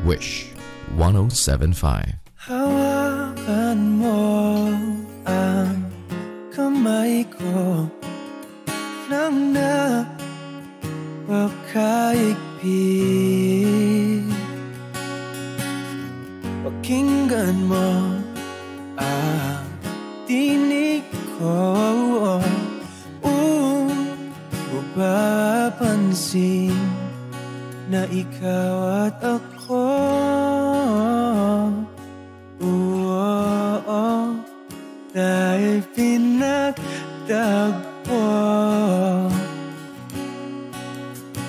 Wish 107.5. Hawakan mo ang kamay ko nang napakaigpit. Pakinggan mo ang tinig ko, mapapansin na ikaw at ako. Dahil pinagtagpo,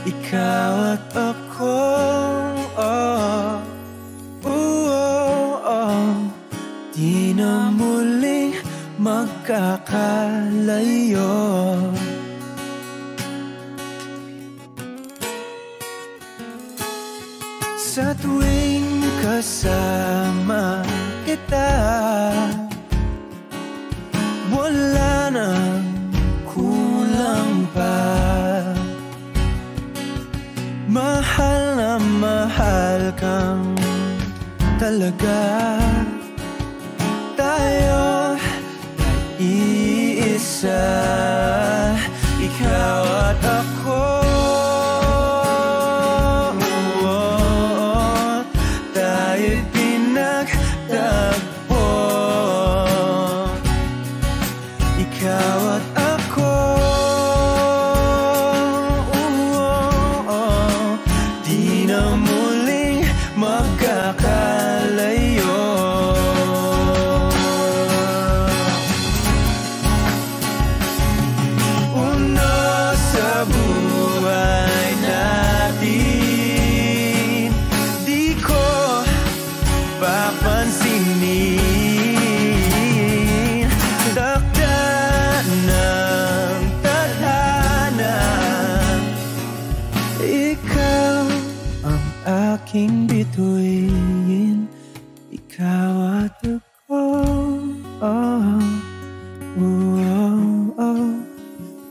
ikaw at ako. Di na muling magkakalayo. Sa tuwing kasama kita, wala nang kulang pa. Mahal na mahal kang talaga. Tayo ay iisa, ikaw at ako. Tayo'y pinagtagpo, ikaw at ako. Di na muling magkakalayo. Uno sa buhay natin, di ko papansinin. Takda ng tadhana, ikaw ang aking bituin, ikaw at ako.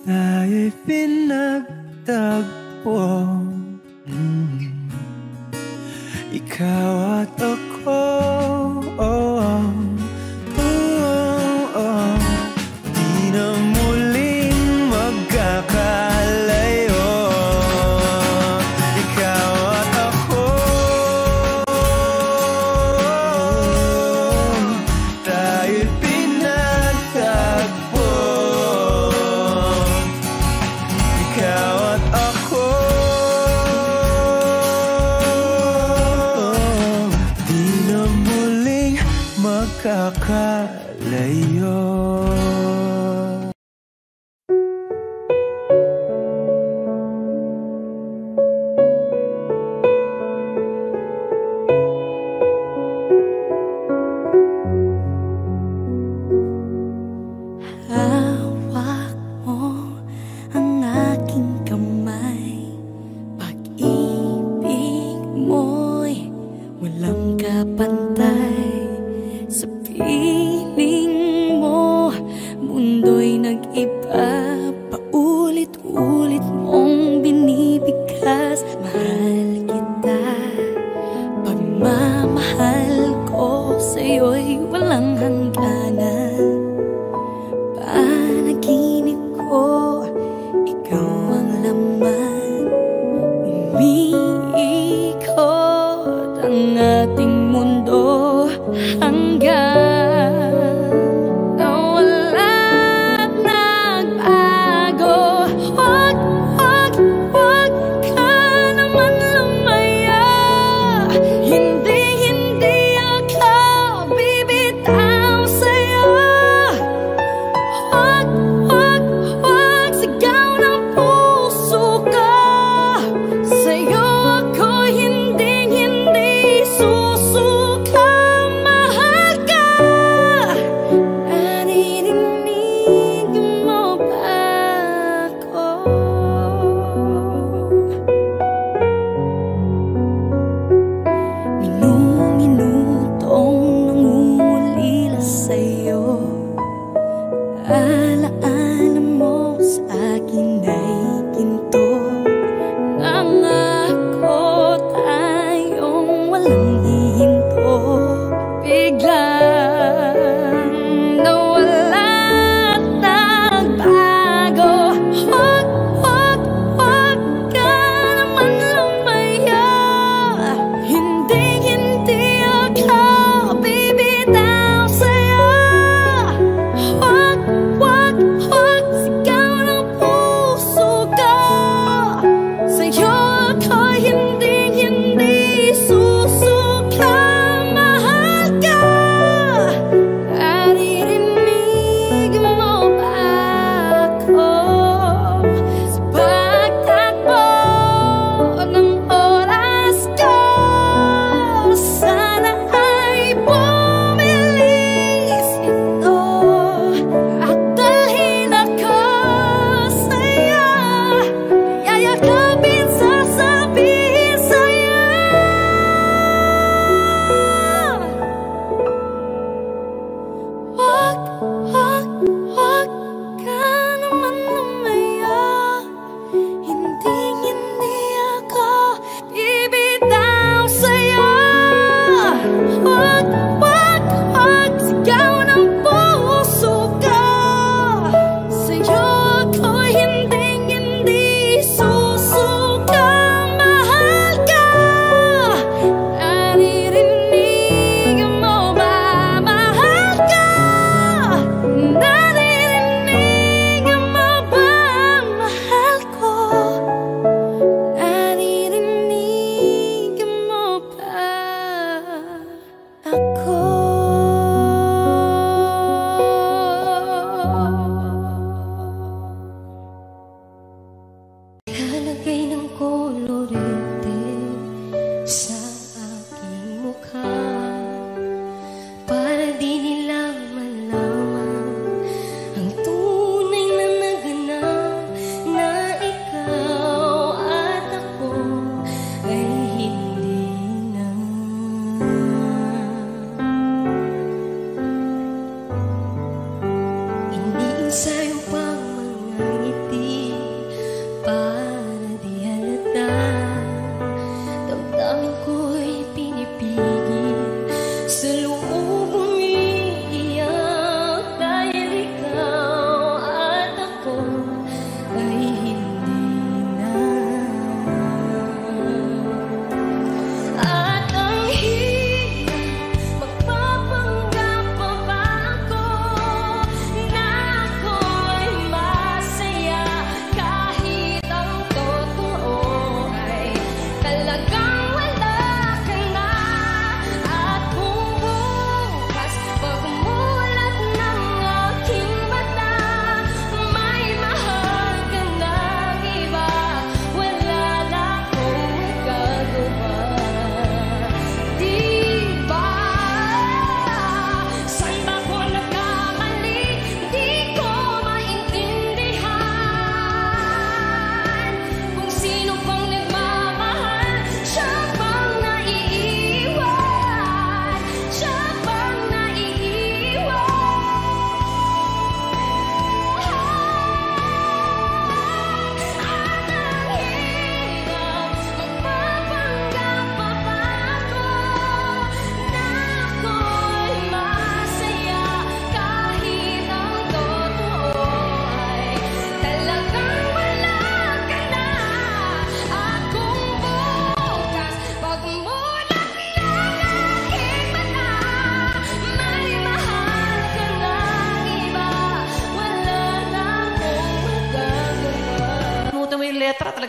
Tayo'y pinagtagpo, ikaw at ako. Di na muling magkakalayo, ikaw at ako. Tayo'y pinagtagpo, ikaw at ako. Di na muling magkakalayo. Hawak mo ang aking kamay, pag-ibig mo'y walang kapantay. Sa piling mo, mundo'y nag-iba, paulit-ulit mong binibigkas. Mahal kita, pagmamahal ko sa'yo'y walang hangganan. Panaginip ko, ikaw ang laman. Umiikot ang ating mundo hanggang nawala't nagbago. Huwag ka naman lumaya. Hindi ako bibitaw sa'yo. Huwag sigaw ng puso ko. Sa'yo ako hindi susuka. Mahal ka.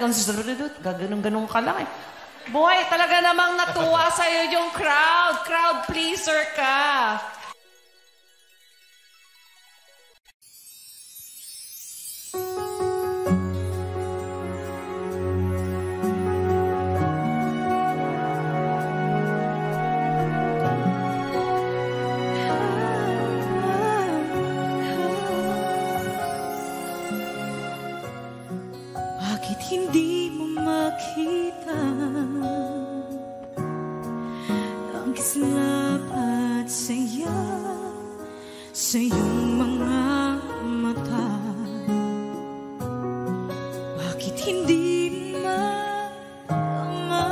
talagang gaganong-ganong ka lang eh. Boy, talaga namang natuwa sa'yo yung crowd. Crowd pleaser ka. Bakit hindi mo makita ang kislap at saya sa iyong mga mata? Bakit hindi maama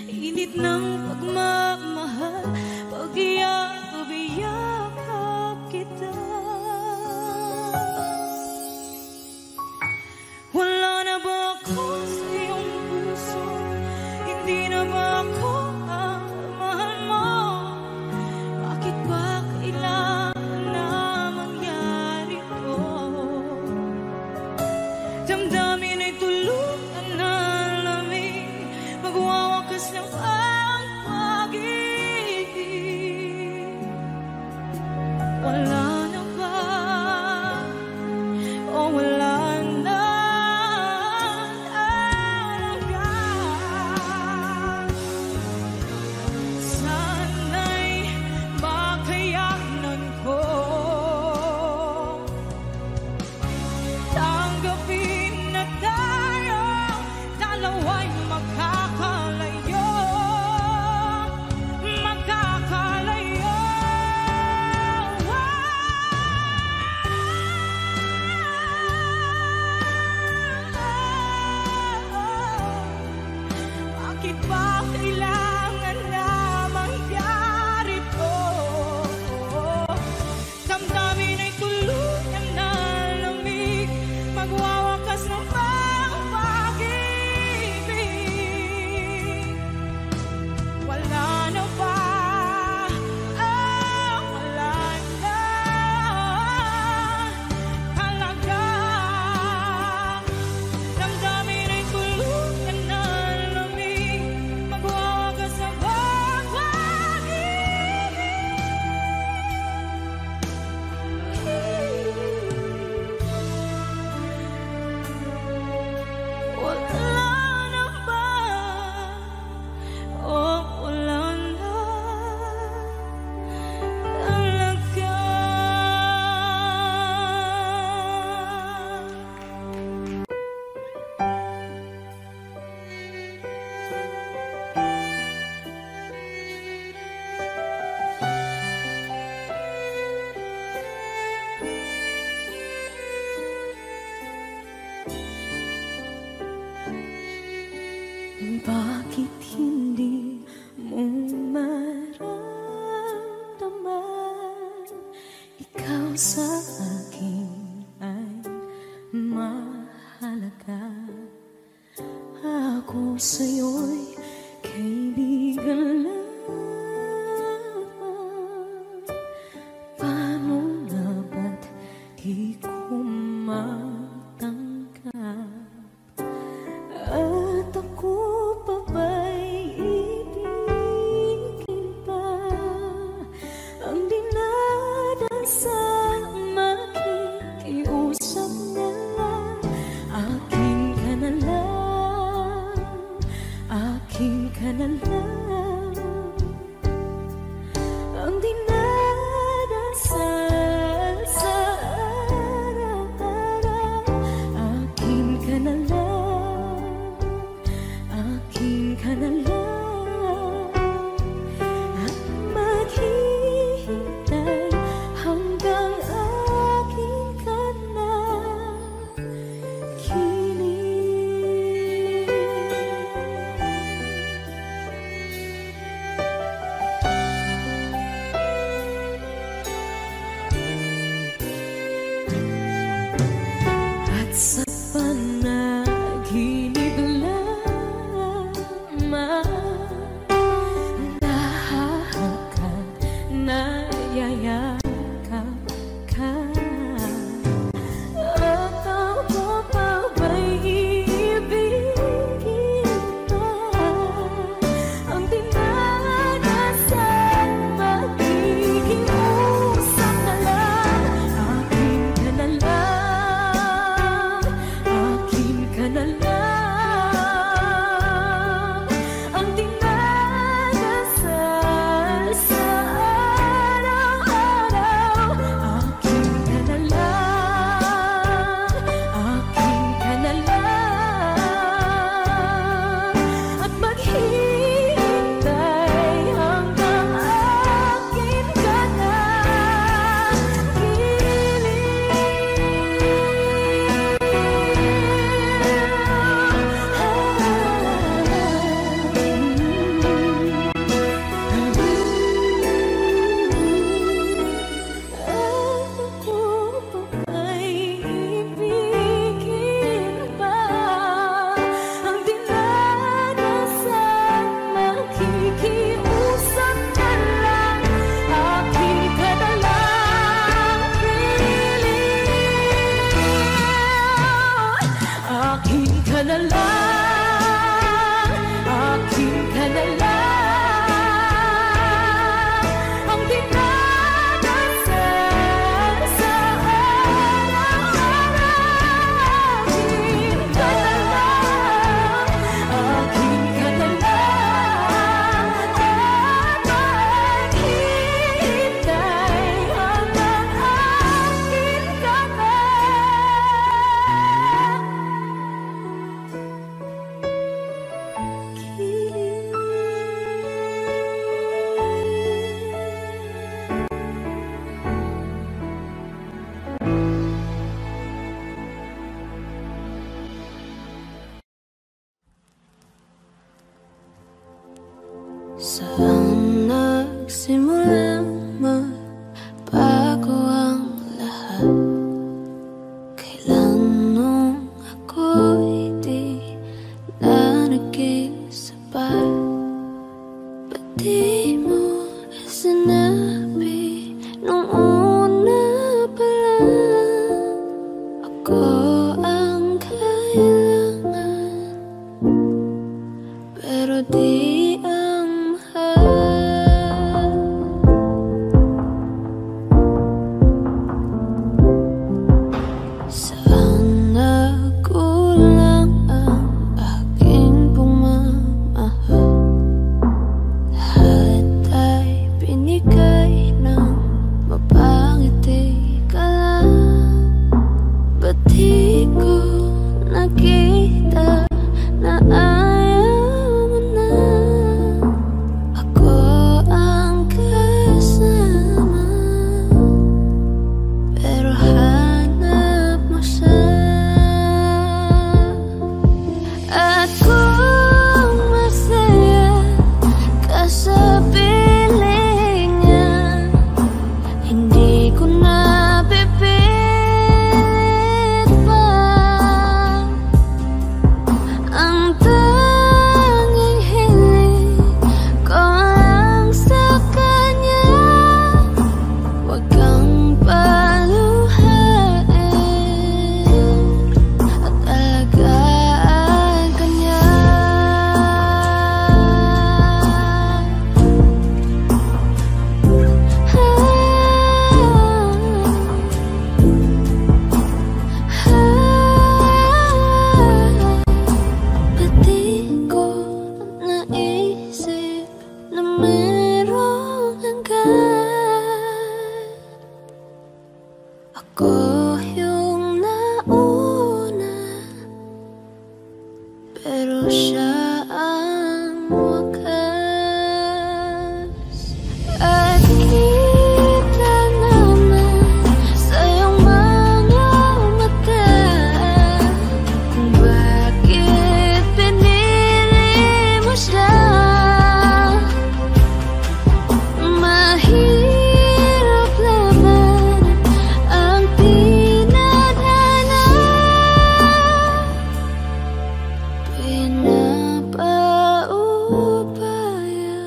init ng pagmamahal pag iyakap kita? Wala na ba ako sa iyong puso? Hindi na ba ako ang mahal mo? Bakit ba kailangan na mangyari to? Damdamin ay tuluyan na lamig, magwawakas lang ang pag-ibig. Wala na ba? O wala na? Bakit ba kailangan na mangyari to? Damdamin ay tuluyan na lamig, magwawakas ng pag-ibig. Wala na ba? Wala na talaga. Damdamin ay tuluyan na lamig, magwawakas ng pag-ibig. Wala na ba? Wala na talaga. Bakit hindi mo maramdaman ikaw sa akin ay mahalaga? Ako sa'yo'y kaibigan lamang. Paano nga ba't di ko matanggap? At ako pa ba'y ibigin pa? Ang dinadasal makikiusap na lang. Akin ka na lang, akin ka na lang. Ang dinadasal sa araw-araw. Akin ka na lang, akin ka na lang. At maghihintay hanggang akin ka na kinig. At sa panaginip lamang nahahakot, nayayakap ka. At ako pa ba'y Di mo sinabi nung una pa lang ako ang kailangan, pero di ang mahal. Saan nagkulang ang aking pagmamahal? Lahat ay binigay ng mapangiti ka lang. Ba't di ko nakita na ayaw mo na ako ang kasama, pero hanap mo siya. At kung masaya ka sa piling niya, hindi ko na pipilit pa. Ang tanging hiling ko lang sa kanya, huwag kang paluhain at alagaan ka niya. Ba't di ko naisip na merong hanggan? Ako yung nauna, pero siya ang wakas. At kita naman sa iyong mga mata kung bakit pinili mo siya. Mahirap laban ang tinadhana, pinapaubaya,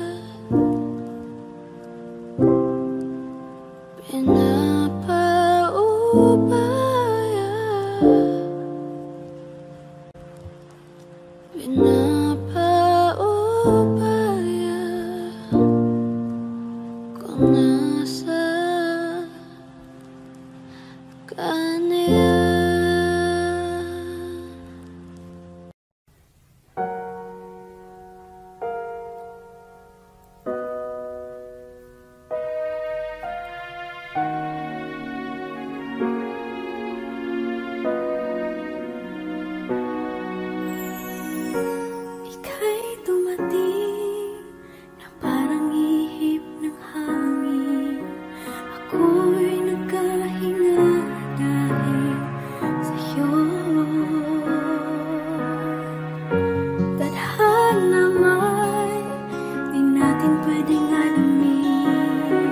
pinapaubaya, pinapaubaya kung nasa kanya. Ika'y dumating na parang ihip ng hangin. Ako'y nagkahinga dahil sa'yo. Tadhana may di natin pwedeng alamin.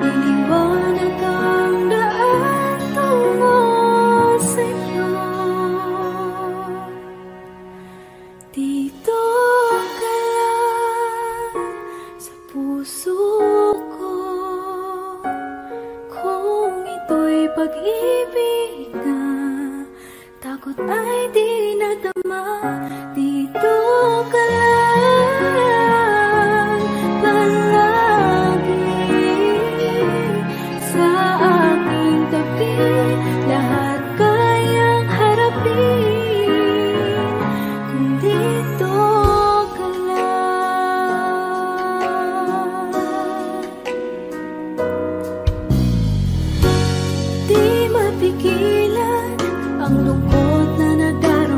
Liliwanag ang daan tungo sa'yo. Dito ka lang sa puso ko, kung ito'y pag-ibig na takot ay di nadama. Dito ka lang palagi sa aking tabi, lahat kayang harapin kung dito ka lang. Di mapigilan ang lungkot na nadarama.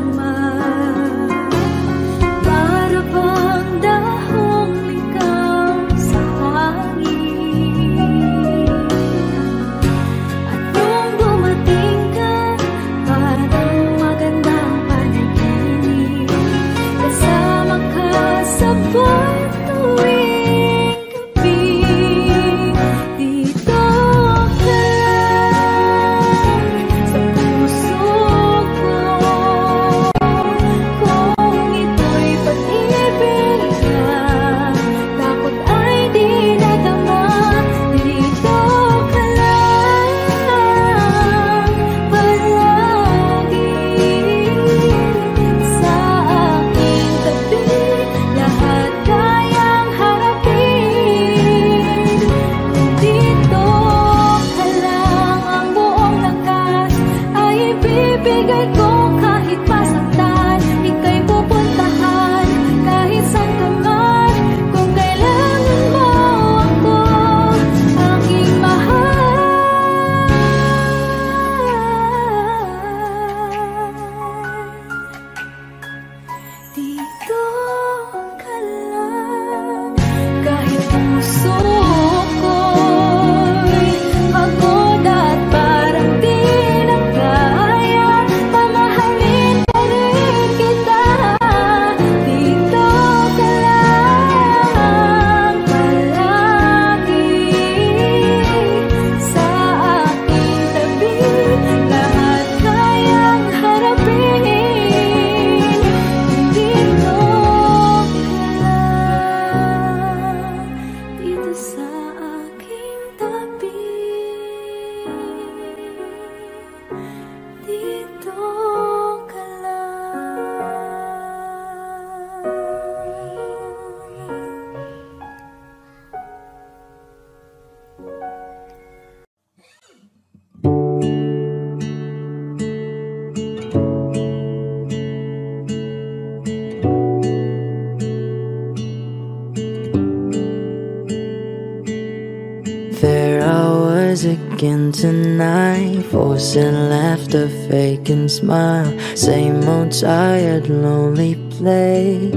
eyes again tonight, forcing laughter, faking smile. Same old tired, lonely place.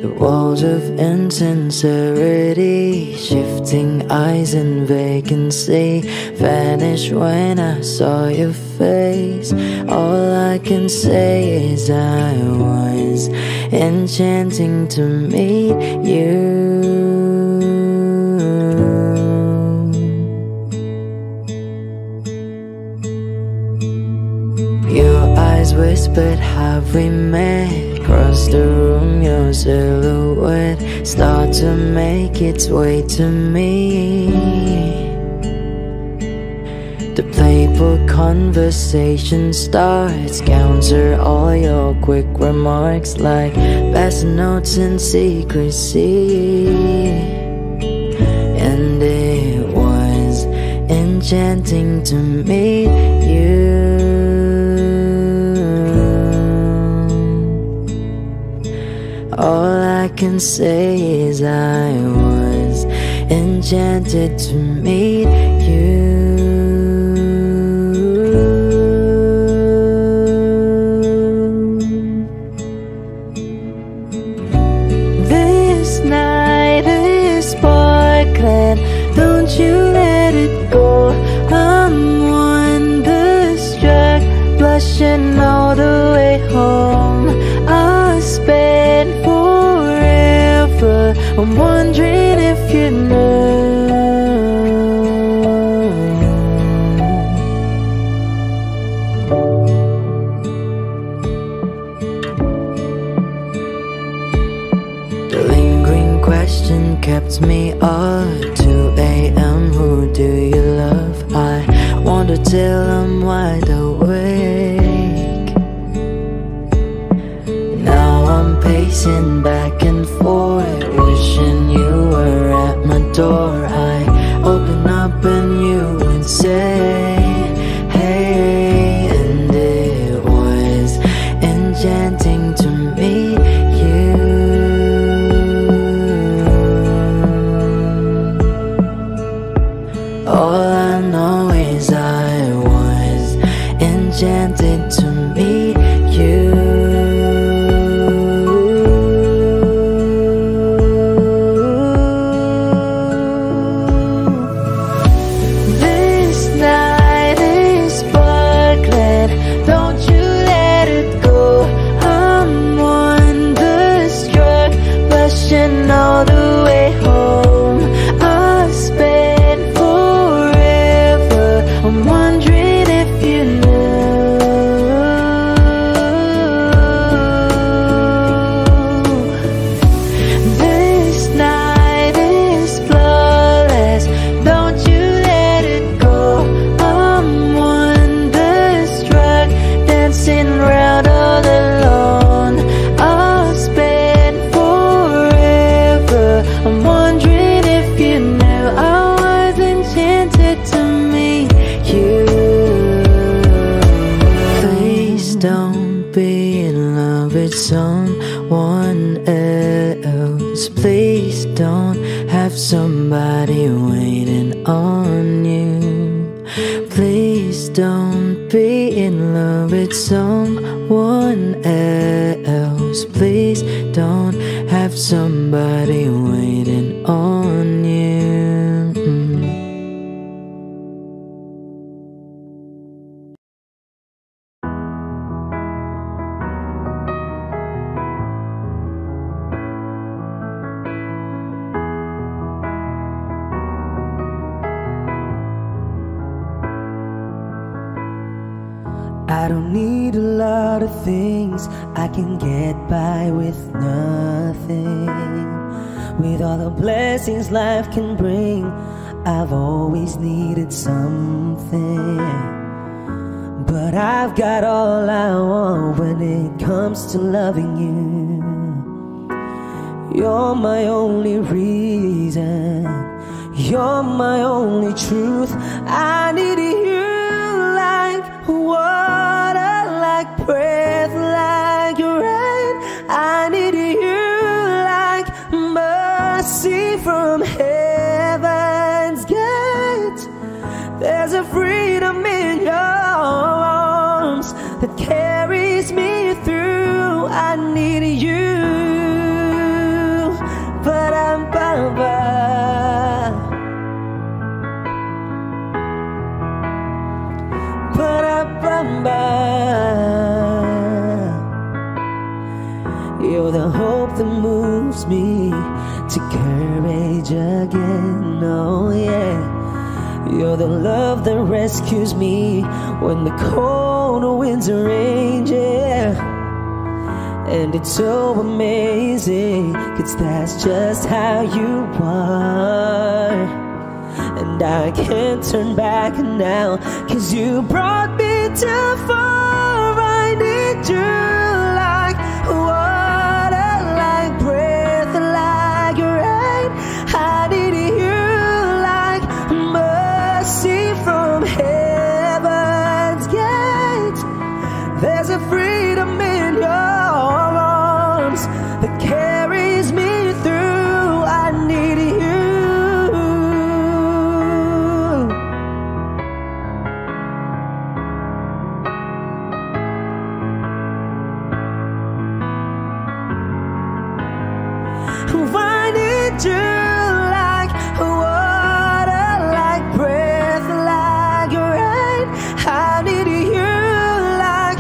The walls of insincerity, shifting eyes in vacancy, vanish when I saw your face. All I can say is I was enchanting to meet you. Your eyes whispered, have we met? Across the room, your silhouette start to make its way to me. The playful conversation starts, counter all your quick remarks like passing notes in secrecy. And it was enchanting to meet you. All I can say is I was enchanted to meet you. This night is sparkling, don't you let it go. I'm wonderstruck, blushing all the way home. I'll spend forever, I'm wondering if you know. The lingering question kept me up 2 a.m. Who do you love? I wonder till I'm wide awake. Now I'm pacing back and forth, wishing you were at my door. I open up and you would say, hey, and it was enchanting to meet you. All I know is I was enchanted to meet you. All the way home, I'll spend forever. I'm wondering if you know. This night is flawless, don't you let it go. I'm wonderstruck, dancing round all alone. I'll spend I'm wondering if you knew I was enchanted to meet you. Please don't be in love with someone else. Please don't have somebody waiting on you. Please don't be in love with someone else. Please don't have somebody waiting on you. I don't need a lot of things, I can get by with nothing. With all the blessings life can bring, I've always needed something. But I've got all I want when it comes to loving you. You're my only reason, you're my only truth. I need you like water, like breath, like rain. I need you like mercy from heaven. carries me through. I need you. Ba-dum-ba-ba. Ba-da-ba-ba. You're the hope that moves me to courage again, oh yeah. You're the love that rescues me when the cold winds range, yeah. And it's so amazing, 'cause that's just how you are. And I can't turn back now, 'cause you brought me too far. I need you like water, like breath, like rain. I need you like mercy from heaven's gate. There's a freedom in your arms that carries me through. I need you. I need you like water, like breath, like rain. I need you like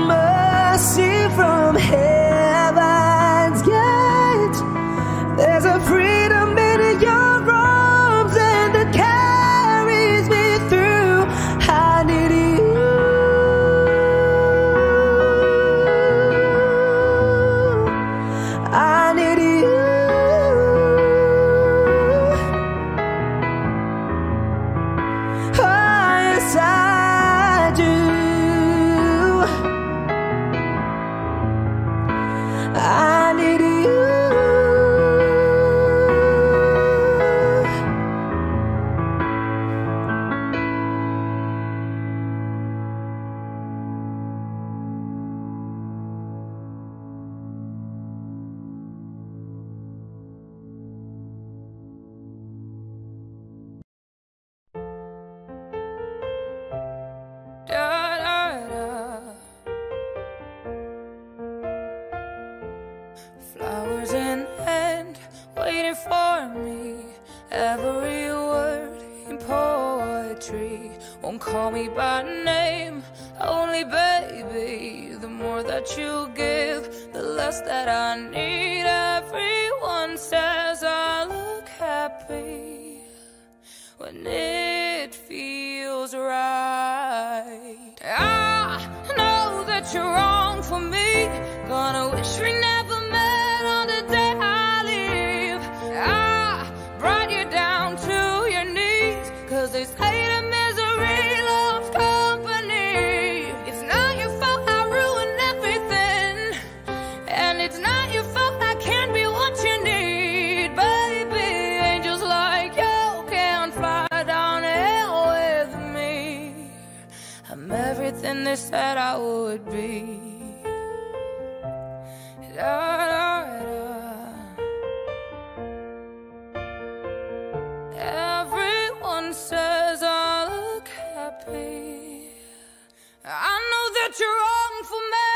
mercy from heaven's gate. There's a freedom in your arms and it carries me through. I need you. I need you. Yes, I do. I need you. Flowers in hand, waiting for me. Every word in poetry won't call me by name, only baby. The more that you give, the less that I need. Everyone says I look happy when it feels right. I know that you're wrong for me. Gonna wish we never met on the day I leave. I brought you down to your knees, 'cause this hate and misery loves company. It's not your fault I ruined everything, and it's not your fault I can't be what you need. Baby, angels like you can't fly down hell with me. I'm everything they said I would be. Da, da, da. Everyone says I look happy. I know that you're wrong for me.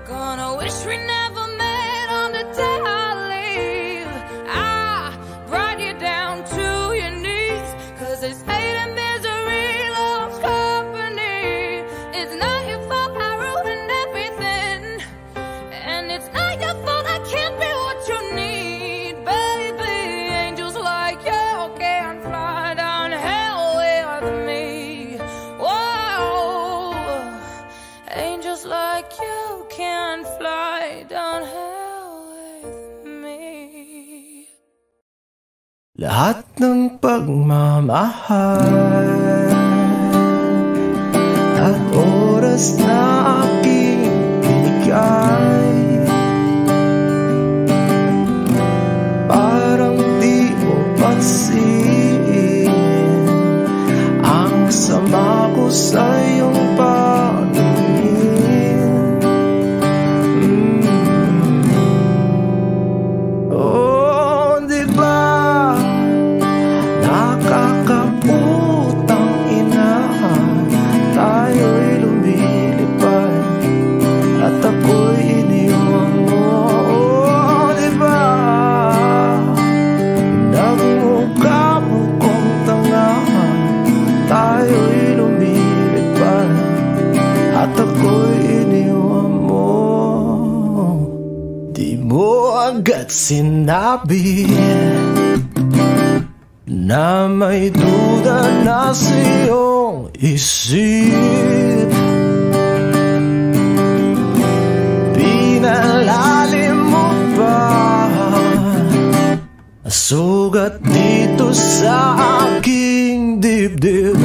Gonna wish we never met on the day I leave. I brought you down to your knees, 'cause it's hate and misery loves company. It's not your fault I ruined everything, and it's not your fault I can't be what you need. Baby, angels like you can't fly down hell with me. Whoa, angels like you can't fly down hell with me. Lahat ng pagmamahal at oras na aking binigay, parang di mo pansin ang sama ko sa iyong paningin. Oh, di ba nakakaputang ina tayo'y mo agad sinabi na may duda na sa iyong isip. Pinalalim mo pa sugat dito sa aking dibdib.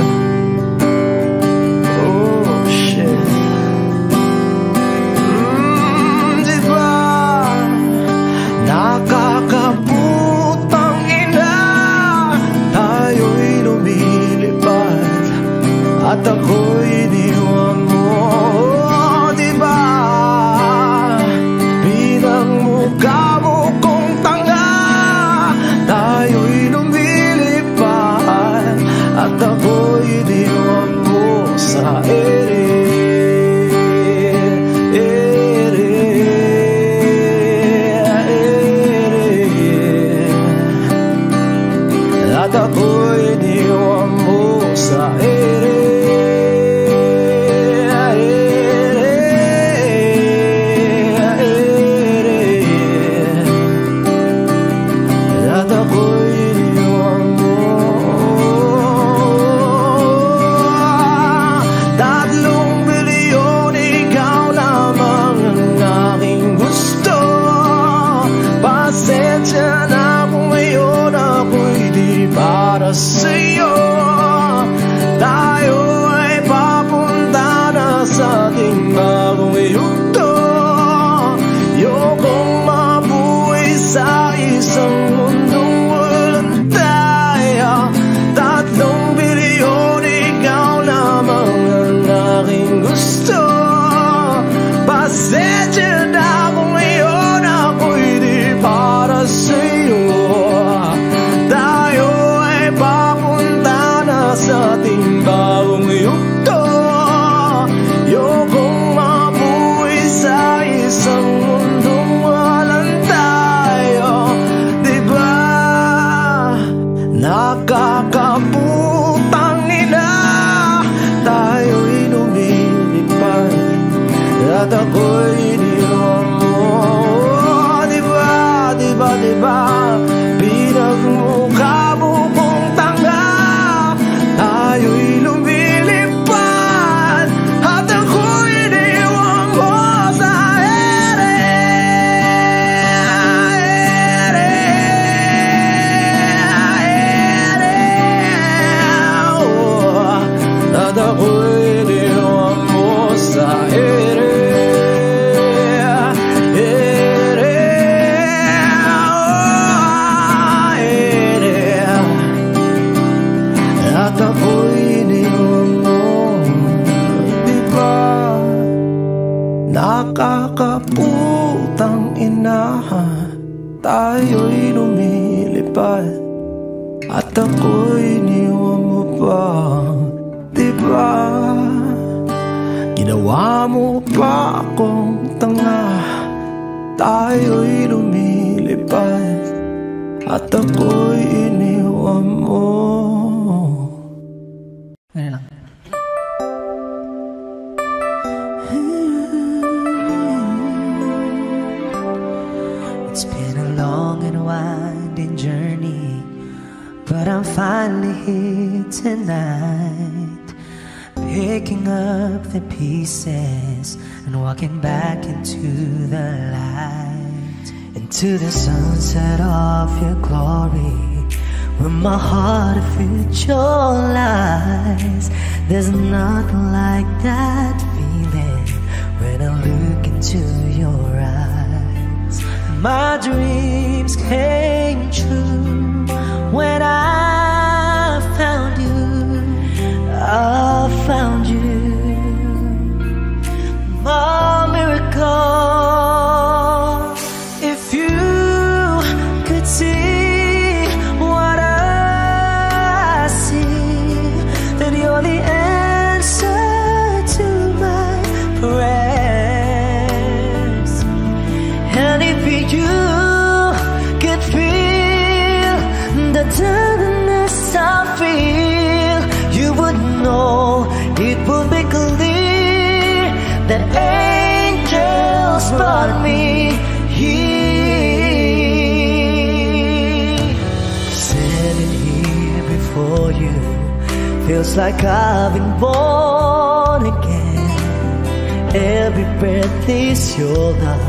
Oh shit. Diba nakakaputang ina, tayo'y lumilipad at ako'y iniwan mo. Oh, diba pinagmukha mo kong tanga, tayo'y lumilipad at ako'y iniwan mo sa ere. At ako'y iniwan mo sa ere. At ako'y iniwan mo. 3 bilyon, ikaw lamang ang aking gusto. Pasensya na kung ngayon ako'y di para sa'yo. Tayo ay papunta na sa ating bagong yugto. Ayokong mabuhay sa isang mundong walang tayo. 3 bilyon, ikaw lamang ang aking gusto. Pasensya na kung ngayon ako'y di para sa'yo. Tayo ay papunta na sa ating bagong yugto. Ayokong mabuhay sa isang mundong walang tayo. Diba nakakaputang ina, tayo'y lumilipad at ako'y iniwan mo. Diba, diba, diba pinagmukha mo kong tanga, tayo'y lumilipad at ako'y iniwan mo sa ere. At ako'y iniwan mo sa ere. At ako'y iniwan mo. Diba nakakaputang ina, tayo'y lumilipad at ako'y iniwan mo pa. Diba ginawa mo pa akong tanga, tayo'y lumilipad at ako'y iniwan mo. Ganyan lang. It's been a long and winding journey, but I'm finally here tonight, picking up the pieces and walking back into the light, into the sunset of your glory, where my heart future lies. There's nothing like that feeling when I look into your eyes. My dreams came true when I found you. I found you. My miracle. If you could see what I see, then you're the answer to my prayers. And if you could feel the tenderness I feel, you would know, it would be clear that angels brought me here. feels like I've been born again. Every breath is your love.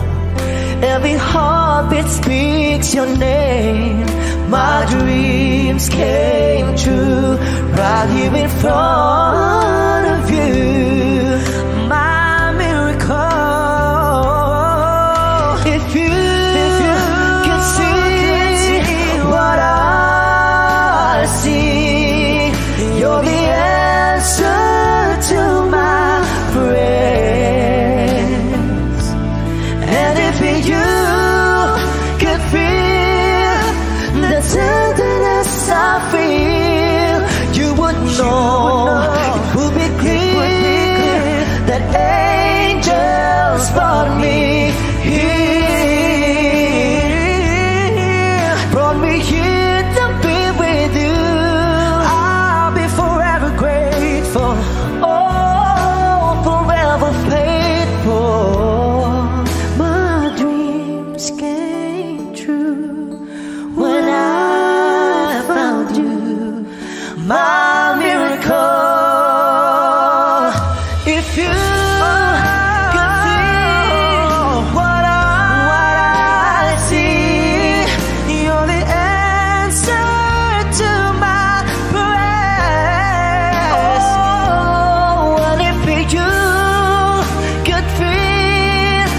Every heartbeat speaks your name. My dreams came true right here in front of you. My miracle. If you can see what I see, you're the answer to my prayers. And if you could feel the tenderness I feel, you would know it would be clear that angels brought me here, brought me here to be with you. I'll be forever grateful, oh, forever faithful. My dreams came true when I found you. My miracle. If you could see what I see, you're the answer to my prayers. Oh, and if you could feel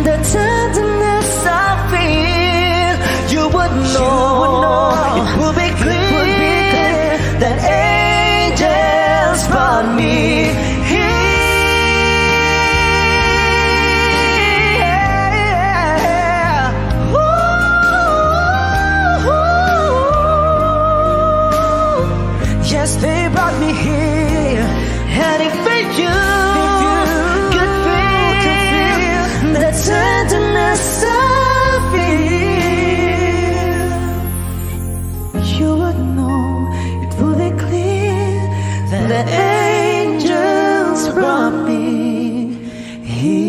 the tenderness I feel, you would know it would be clear that angels brought me here. Yes, they brought me here. And if you could feel the tenderness I feel, you would know it would be clear that the angels brought me here.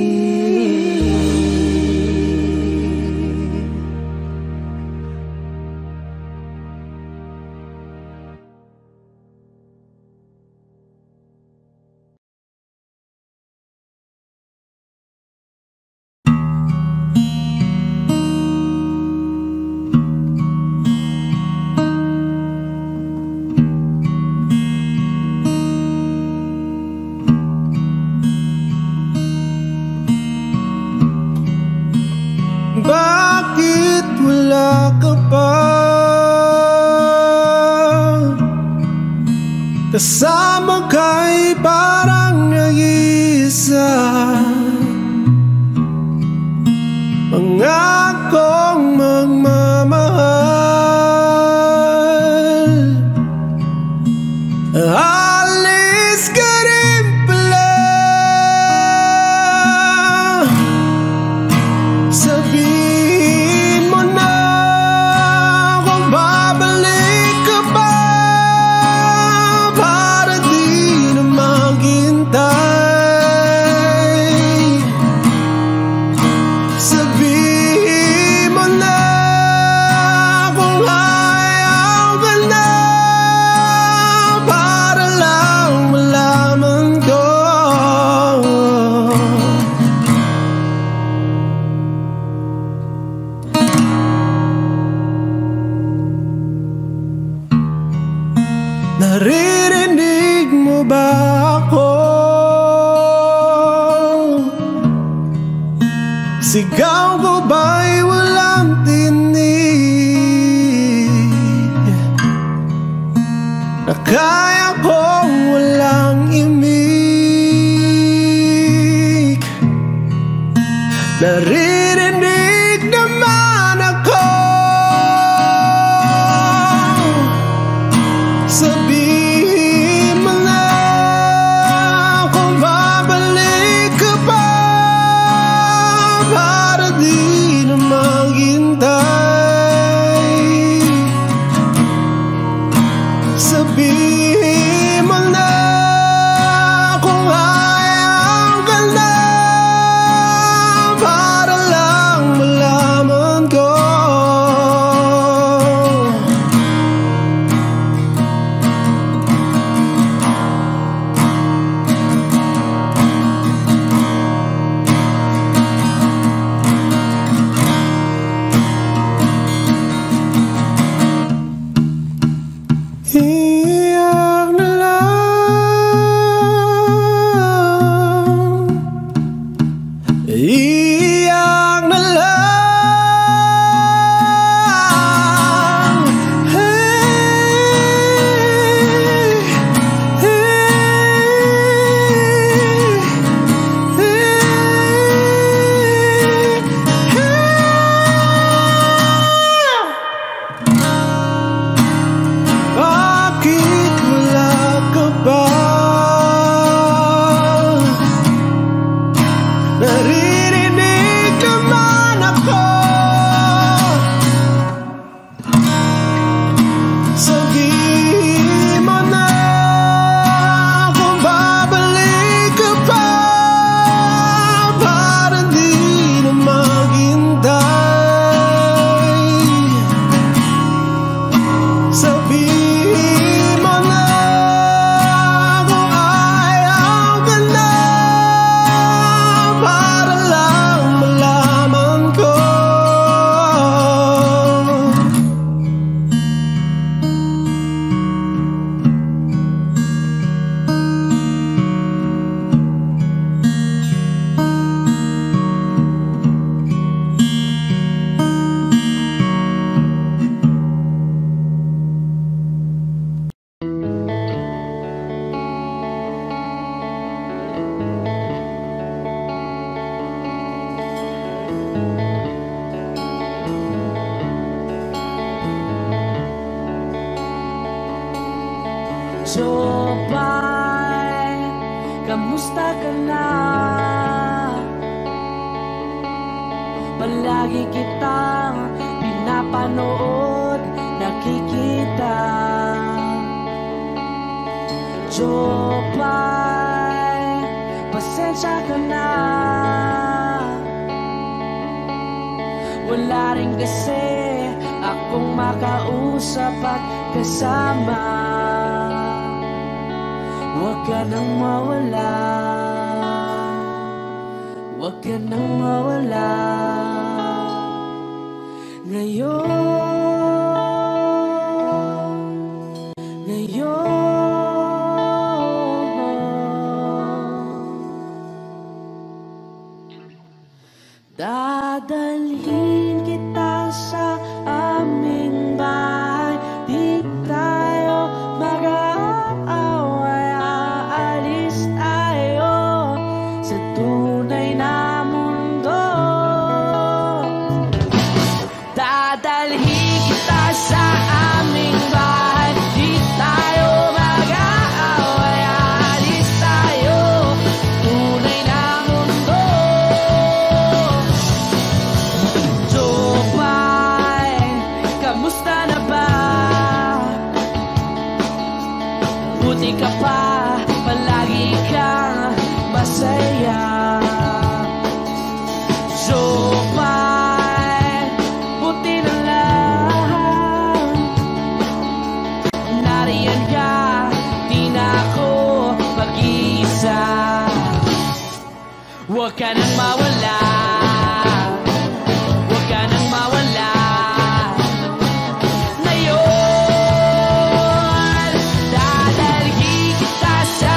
Bakit wala ka pa? Kasama ka'y parang nag-iisa. Pangakong magmamahal, alis ka rin pala. Sabihin mo na kung babalik ka pa, para di na maghintay. Sabihin mo na kung ayaw ka na, para lang malaman ko. Naririnig mo ba ako? Sigaw ko ba'y walang tinig? Na kaya kong walang imig? Naririnig naman ako. Sabihin Jopay, kamusta ka na? Palagi kitang pinapanood, nakikita. Jopay, pasensya ka na. Wala rin kasi akong makausap at kasama. Huwag ka nang mawala, huwag ka nang mawala. Dadalhin kita sa aming bahay, di tayo mag-aaway, aalis tayo sa tunay na mundo. Dadalhin kita sa aming bahay, di tayo mag-aaway, aalis tayo tunay na mundo. Jopay, kamusta na ba? Buti ka pa, palagi kang masaya. Jopay, buti na lang nariyan ka, di na ako mag-iisa. Huwag ka nang mawala, huwag ka nang mawala. Ngayon, dadalhin kita sa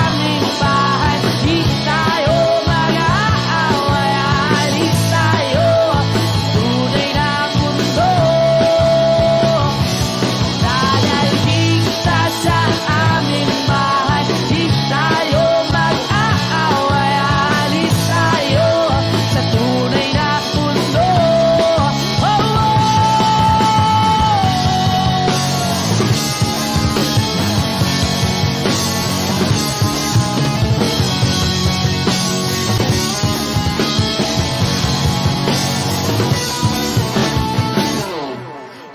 aming bahay, di tayo mag-aaway, aalis tayo tunay na mundo. Dadalhin kita sa aming bahay, di tayo mag-aaway, aalis tayo sa tunay na mundo. Oh, oh.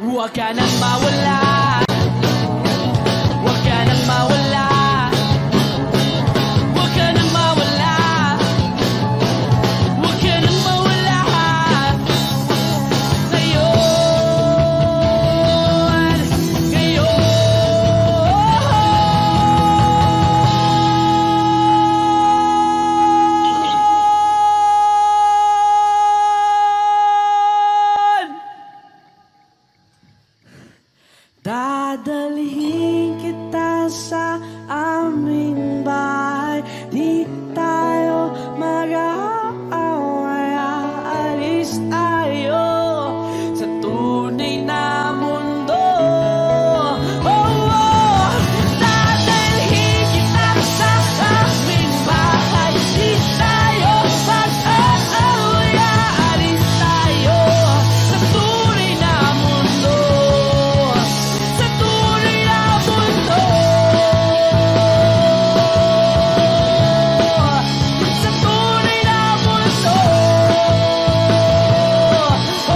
Huwag ka nang mawala, huwag ka nang mawala, huwag ka nang mawala, huwag ka nang mawala. Ngayon, dadalhin kita sa aming bahay, di tayo mag-aaway, aalis tayo sa tunay na mundo. Oh, oh. Dadalhin kita sa aming bahay, di tayo mag-aaway, aalis tayo sa tunay na mundo. Sa tunay na mundo. Sa tunay na mundo. Oh, oh, oh,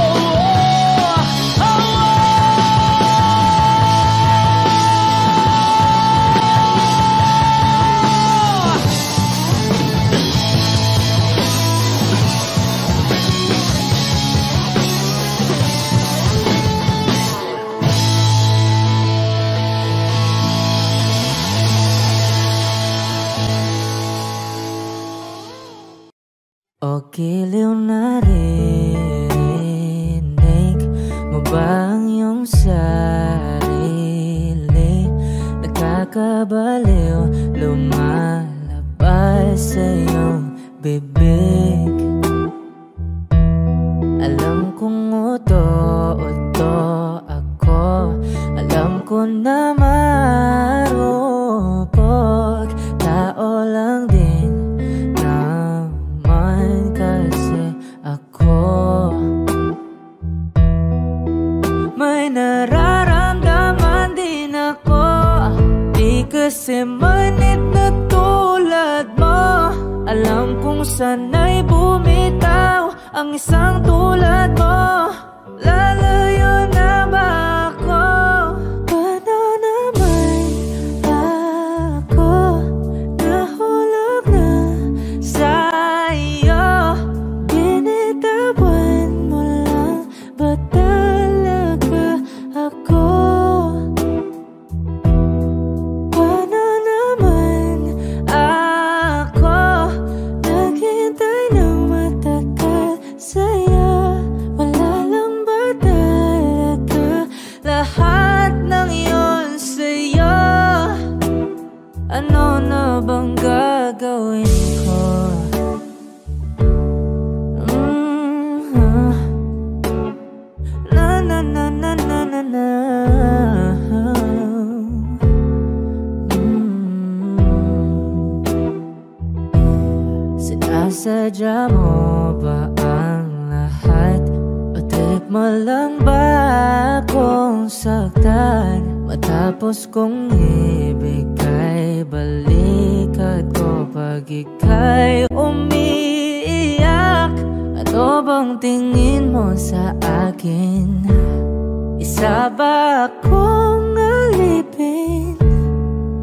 oh. O giliw na rinig mo ba ang iyong sarili? Nakakabaliw, lumalabas sa iyong bibig. Alam kong uto-uto ako, alam ko na marupok, tao lang din naman kasi ako. May nararamdaman din ako, di kasi manit na tulad mo. Alam kong sana'y bumitaw ang isang tulad mo. Lalayo na ba ako? Paano naman ako nahulog na sa'yo? Binitawan mo lang ba talaga ako? Paano naman ako naghintay ng matagal sa'yo? Wala lang ba talaga lahat ng yun sa'yo? Ano na bang gagawin ko? Na na na na na na na. Sinasadya mo ba ang lahat? O trip mo lang ba akong saktan? Matapos kong ibigay balikat ko pag ika'y umiiyak. Ano bang tingin mo sa akin? Isa ba akong alipin?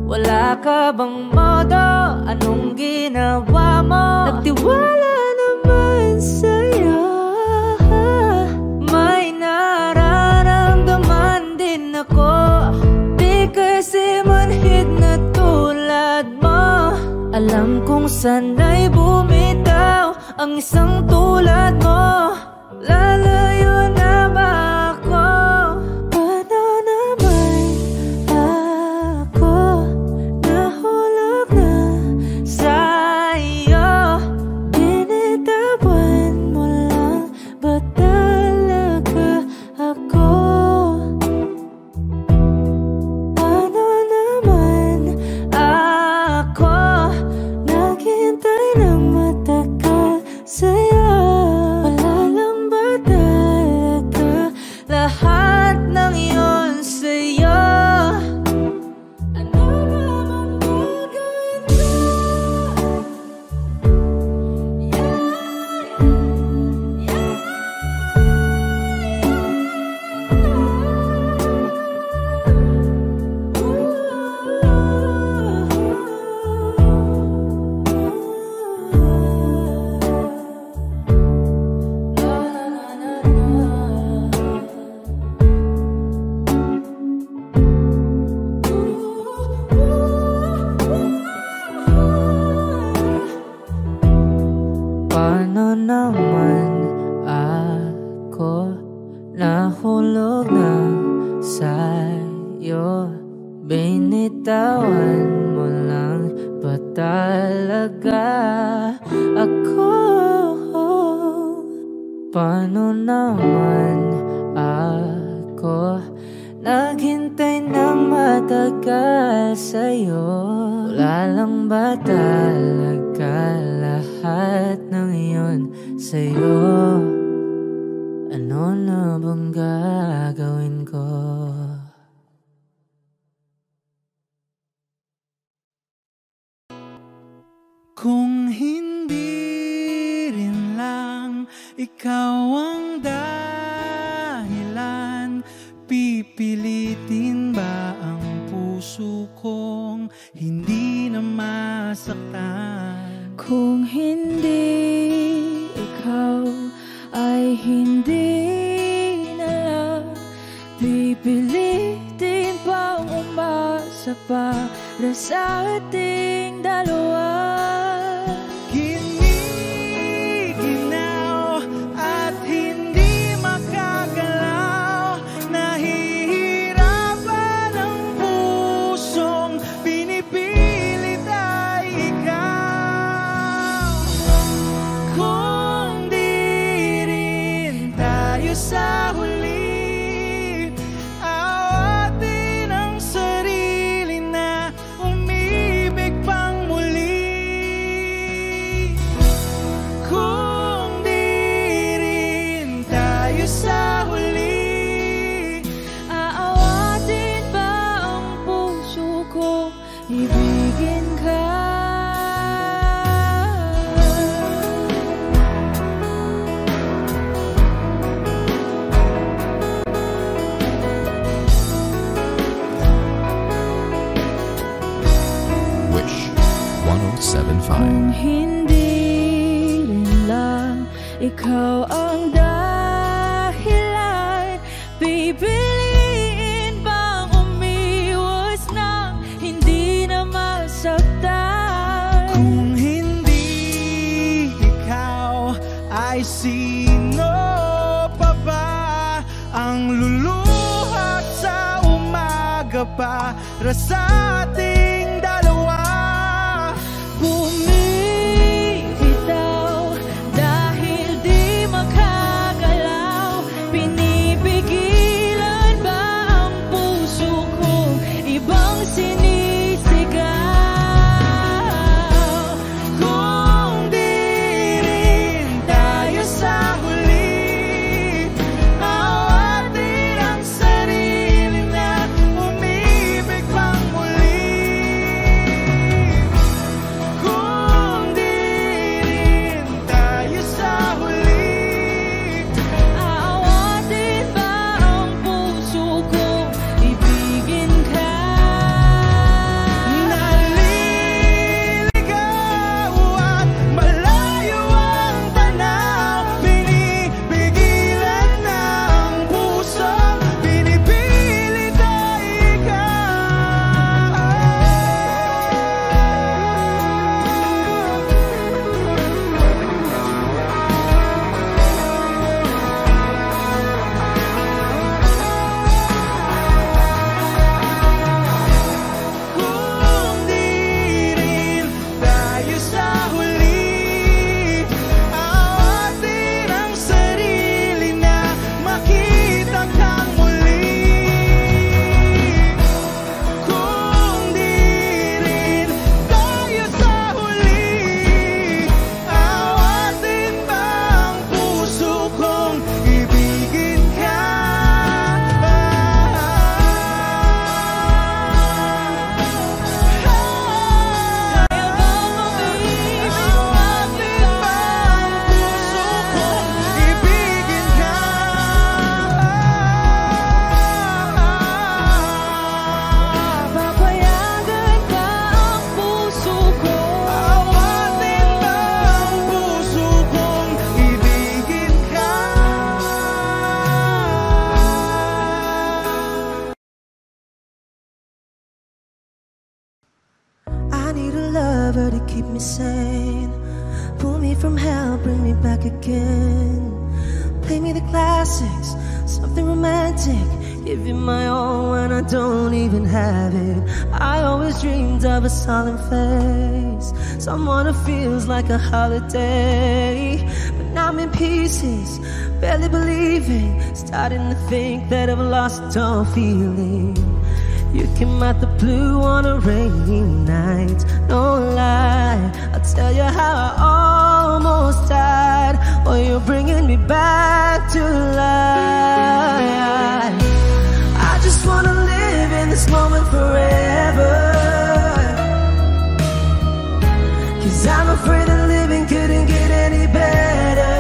Wala ka bang modo? Anong ginawa mo? Nagtiwala naman sa'yo. May nararamdaman din ako. Di kasi manhid na tulad mo. Alam kong sana'y bumitaw ang isang tulad mo. Lalayo na ba ako? Paano naman ako nahulog na sa'yo? Binitawan mo lang ba talaga ako? Paano naman ako naghintay ng matagal sa'yo? Wala lang ba talaga lahat ng yun sa'yo? Ano naman gagawin ko? Paano naman ako nahulog na sa'yo? Binitawan mo lang ba talaga ako? Paano naman ako naghintay ng matagal sa'yo? Wala lang ba talaga lahat ng iyon sa'yo? Ano na bang gagawin ko? Kung hindi rin lang ikaw ang dahilan, pipilitin ba ang puso kong hindi na masaktan? Kung hindi ikaw ay hindi na lang, pipilitin pang umasa para sa ating dalawa. Giniginaw at hindi makagalaw, nahihirapan ang pusong pinipilit ay ikaw. Kung di rin tayo sa huli, awatin ang sarili na umibig pang muli. ikaw ang dahilan. Pipiliin bang umiwas na hindi na masaktan? Kung hindi ikaw, ay sino pa ba ang luluhat sa umaga para sa ating dalawa? Bumibitaw dahil di makagalaw. Pinipigilan ba ang puso kong ibang sinisigaw? Kung di rin tayo sa huli, awatin ang sarili na umibig pang muli. Kung di rin tayo sa huli, Aawatin ba ang puso kong ibigin ka? naliligaw at malayo ang tanaw. Pinipigilan ng puso, pinipilit ay Kung di rin tayo sa huli, awatin ang sarili na makita kang muli. Kung di rin tayo sa huli, awatin ba ang puso kong ibigin ka? Awatin ba ang puso kong ibigin ka? Papayagan ba ang puso ko? Awatin ba ang puso kong ibigin ka? I need a lover to keep me sane. Pull me from hell, bring me back again. Play me the classics, something romantic. Give you my all when I don't even have it. I always dreamed of a solemn face, someone who feels like a holiday. But now I'm in pieces, barely believing, starting to think that I've lost all feeling. You came out the blue on a rainy night, no lie. I'll tell you how I almost died. Oh, you're bringing me back to life. I just wanna live in this moment forever, 'cause I'm afraid that living couldn't get any better.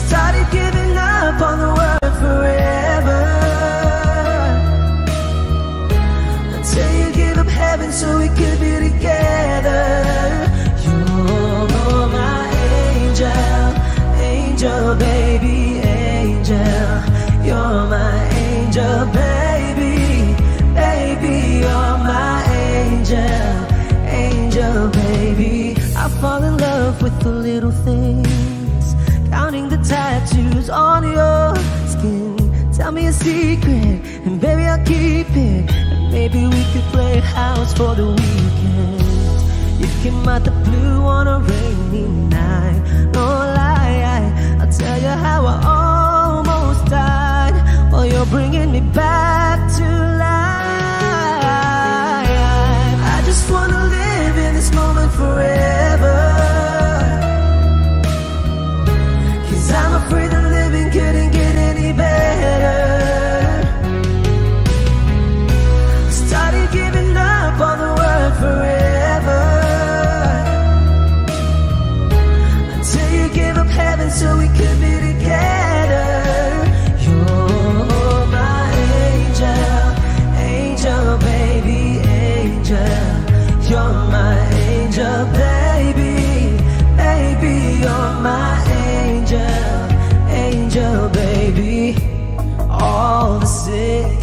Started giving up on the word forever, until you give up heaven so we could be together. You're my angel, angel baby, angel. You're my angel baby, baby. You're my angel, angel baby. I fall in love with the little things, counting the tattoos on your skin. Tell me a secret, and baby I'll keep it. And maybe we could play house for the weekend. You came out the blue on a rainy night, no lie. I'll tell you how I almost died. Oh, you're bringing me back to life. I just wanna live in this moment forever, 'cause I'm afraid that living couldn't get any better. Started giving up on the word forever, until you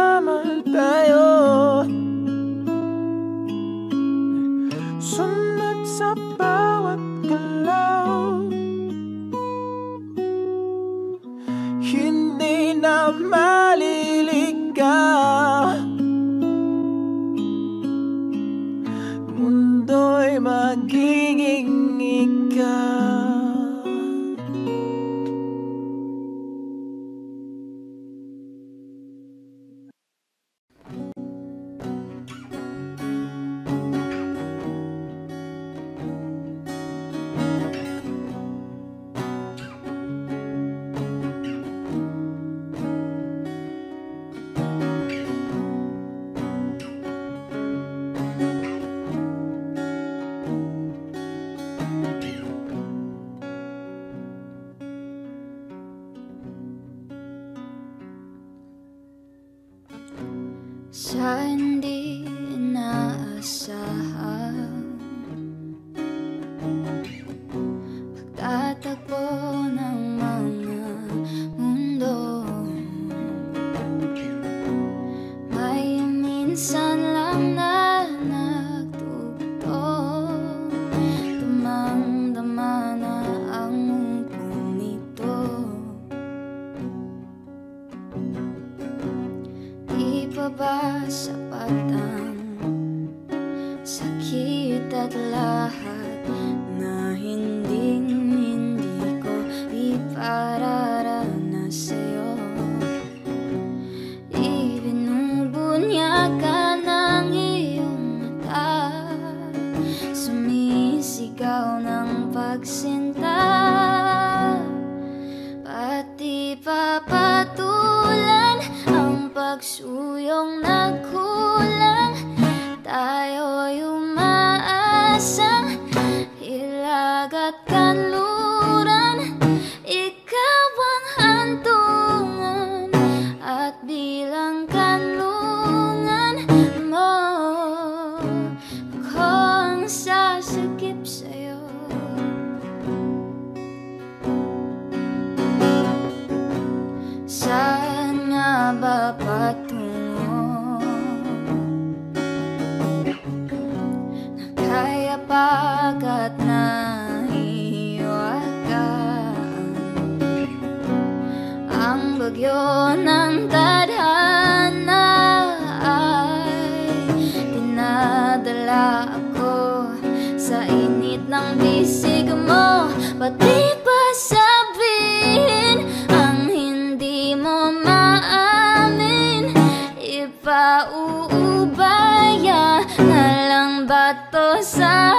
magsama tayo. Sunod sa bawat galaw, hindi na maliligaw. Mundo'y magiging ikaw. Sa hindi inaasahan, pagtatagpo ng mga mundo, may minsan lang na nagtugtong, damang-dama na ang mundo nito. Di pa ba sapat ang sakit at lahat na hindi ko ipararanas sa'yo? Ibinubunyag ka ng iyong mata, sumisigaw ng pagsinta, pati papatulan ang pagsuyong nagkulang. Tayo'y umaasang hilag at kanluran, ikaw ang hantungan at bilang kanlungan mo, ako ang sasakip sa'yo. Saan nga ba patungo? Kaya pagkat nahiwagaan ang bagyo ng tadhana, ay dinadala ako sa init ng bisig mo. Pati pa sabihin ang hindi mo maamin, ipauubaya na lang ba to sa